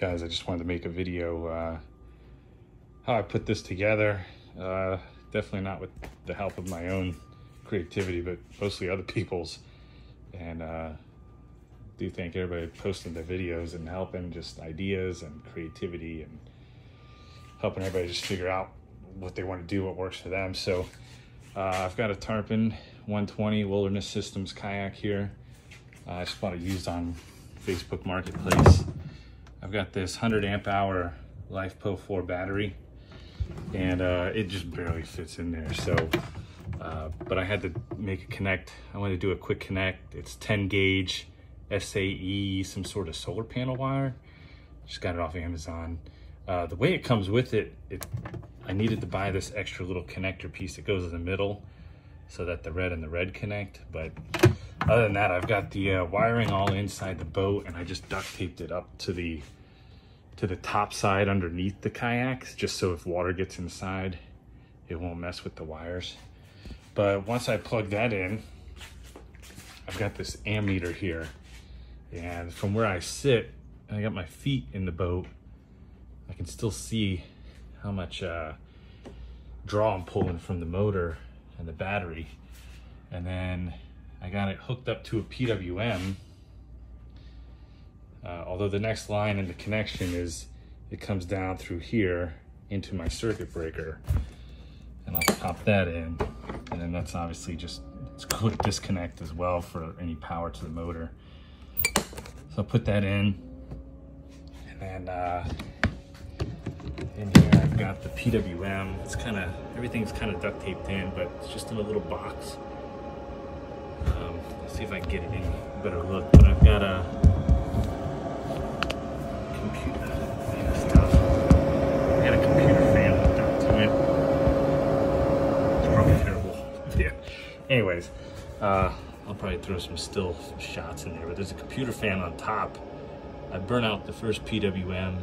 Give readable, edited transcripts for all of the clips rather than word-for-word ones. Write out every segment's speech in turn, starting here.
guys, I just wanted to make a video how I put this together. Definitely not with the help of my own creativity, but mostly other people's. And do thank everybody posting the videos and helping, just ideas and creativity and helping everybody just figure out what they want to do, what works for them. So I've got a Tarpon 120 Wilderness Systems kayak here. I just bought it used on Facebook Marketplace. I've got this 100 amp hour LifePo 4 battery, and it just barely fits in there. So, but I had to make a connect. I wanted to do a quick connect. It's 10 gauge SAE, some sort of solar panel wire. Just got it off Amazon. The way it comes with it, I needed to buy this extra little connector piece that goes in the middle so that the red and the red connect. But other than that, I've got the wiring all inside the boat, and I just duct taped it up to the top side underneath the kayaks, just so if water gets inside, it won't mess with the wires. But once I plug that in, I've got this ammeter here, and from where I sit, and I got my feet in the boat, I can still see how much draw I'm pulling from the motor and the battery. And then I got it hooked up to a PWM. Although the next line in the connection it comes down through here into my circuit breaker. And I'll pop that in. And then that's obviously just, it's a quick disconnect as well for any power to the motor. So I'll put that in. And then in here I've got the PWM. It's everything's kind of duct taped in, but it's just in a little box. Let's see if I can get it in a better look. But I've got a computer stuff. I got a computer fan hooked up to it. It's probably terrible. Yeah. Anyways, I'll probably throw some still shots in there, but there's a computer fan on top. I burnt out the first PWM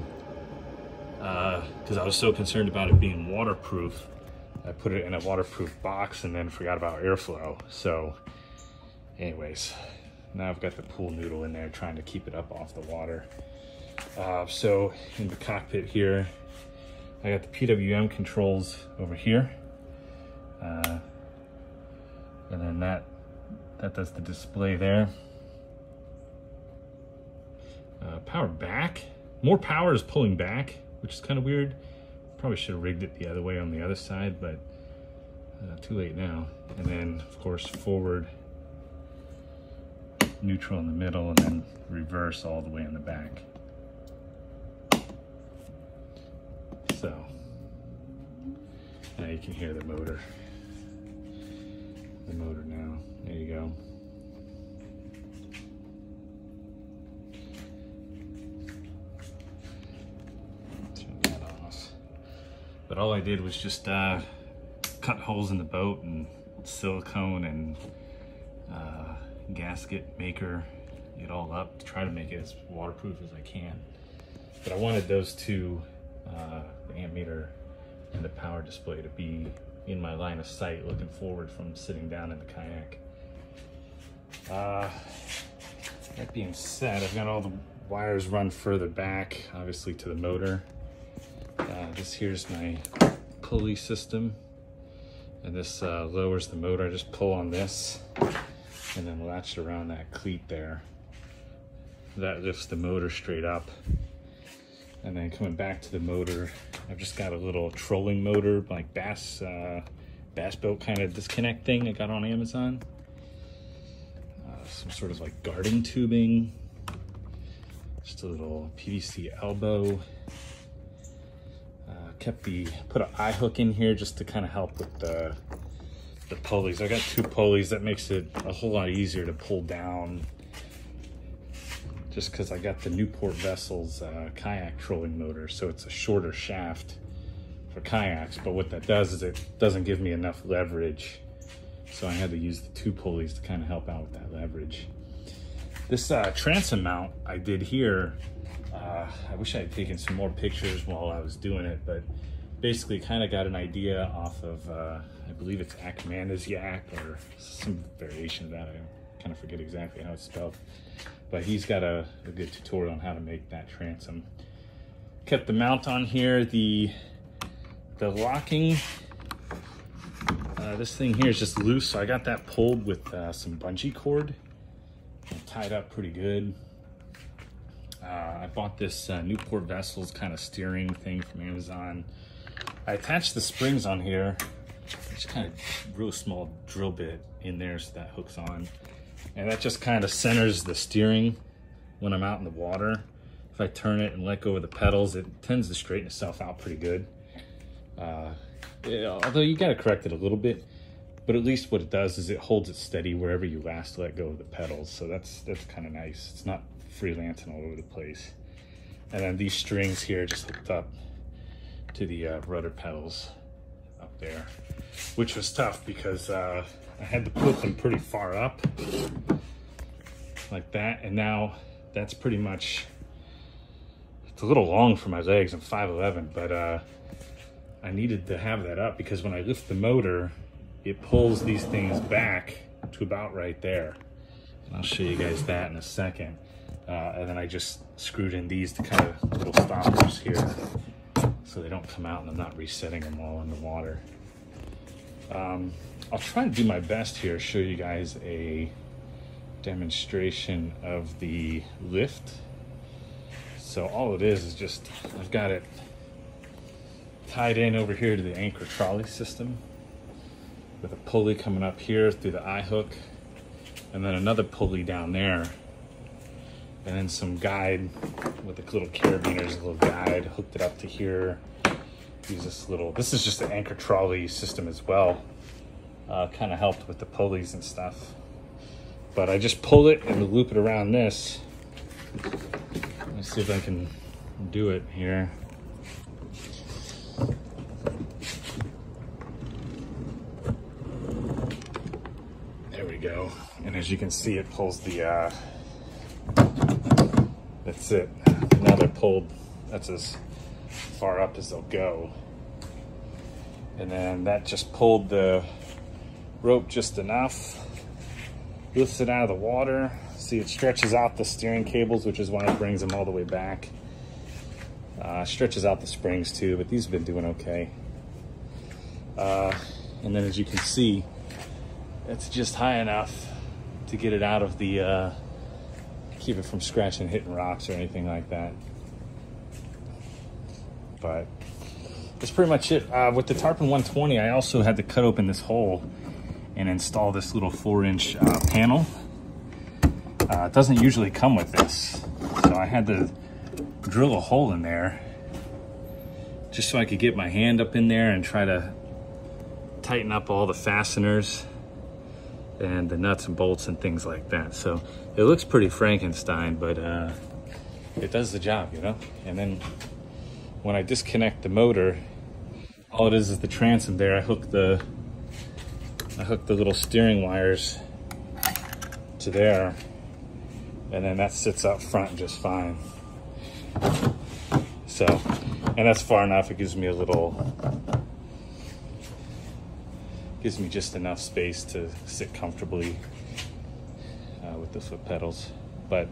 because I was so concerned about it being waterproof. I put it in a waterproof box and then forgot about airflow. So anyways, now I've got the pool noodle in there trying to keep it up off the water. So in the cockpit here, I got the PWM controls over here. And then that does the display there. Power back. More power is pulling back, which is kind of weird. Probably should have rigged it the other way on the other side, but too late now. And then of course forward, neutral in the middle, and then reverse all the way in the back. So now you can hear the motor. The motor now. There you go. But all I did was just cut holes in the boat and silicone and gasket maker it all up to try to make it as waterproof as I can. But I wanted those two, the ammeter and the power display, to be in my line of sight looking forward from sitting down in the kayak. That being said, I've got all the wires run further back, obviously, to the motor. Here's my pulley system, and this lowers the motor. I just pull on this and then latch around that cleat there. That lifts the motor straight up. And then coming back to the motor, I've just got a little trolling motor, like bass boat kind of disconnect thing I got on Amazon. Some sort of like guarding tubing. Just a little PVC elbow. Put an eye hook in here just to kind of help with the pulleys. I got two pulleys. That makes it a whole lot easier to pull down, just because I got the Newport Vessels kayak trolling motor, so it's a shorter shaft for kayaks. But what that does is it doesn't give me enough leverage, so I had to use the two pulleys to kind of help out with that leverage. This transom mount I did here, I wish I had taken some more pictures while I was doing it, but basically kind of got an idea off of, I believe it's Ackmanda's yak or some variation of that. I kind of forget exactly how it's spelled, but he's got a good tutorial on how to make that transom. kept the mount on here. The locking, this thing here is just loose, so I got that pulled with some bungee cord and tied up pretty good. I bought this Newport Vessels kind of steering thing from Amazon. I attached the springs on here, just kind of real small drill bit in there so that hooks on. And that just kind of centers the steering when I'm out in the water. If I turn it and let go of the pedals, it tends to straighten itself out pretty good. Although you gotta correct it a little bit, but at least what it does is it holds it steady wherever you last let go of the pedals. So that's kind of nice. It's not freelancing all over the place. And then these strings here just hooked up to the rudder pedals up there, which was tough because I had to put them pretty far up like that. And now that's pretty much, it's a little long for my legs. I'm 5'11", but I needed to have that up because when I lift the motor, it pulls these things back to about right there. And I'll show you guys that in a second. And then I just screwed in these to kind of little stoppers here so they don't come out and I'm not resetting them all in the water. I'll try to do my best here, show you guys a demonstration of the lift. So all it is just, I've got it tied in over here to the anchor trolley system with a pulley coming up here through the eye hook, and then another pulley down there, and then some guide with the little carabiners, a little guide hooked it up to here. Use this is just an anchor trolley system as well. Kind of helped with the pulleys and stuff. But I just pull it and loop it around this. Let's see if I can do it here. There we go. And as you can see, it pulls the, that's it. Now they're pulled, that's as far up as they'll go. And then that just pulled the rope just enough, lifts it out of the water. See, it stretches out the steering cables, which is why it brings them all the way back. Stretches out the springs too, but these have been doing okay. And then as you can see, it's just high enough to get it out of the, keep it from scratching and hitting rocks or anything like that. But that's pretty much it. With the Tarpon 120, I also had to cut open this hole and install this little 4-inch panel. It doesn't usually come with this, so I had to drill a hole in there just so I could get my hand up in there and try to tighten up all the fasteners and the nuts and bolts and things like that. So it looks pretty Frankenstein, but it does the job, you know? And then when I disconnect the motor, all it is the transom there. I hook the little steering wires to there, and then that sits up front just fine. So, and that's far enough. It gives me just enough space to sit comfortably with the foot pedals. But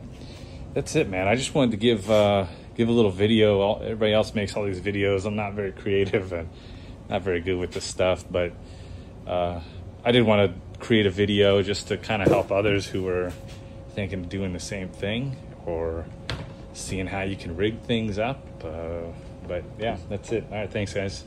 that's it, man. I just wanted to give a little video. Everybody else makes all these videos. I'm not very creative and not very good with this stuff, but I did want to create a video just to kind of help others who are thinking of doing the same thing or seeing how you can rig things up. But yeah, that's it. All right, thanks guys.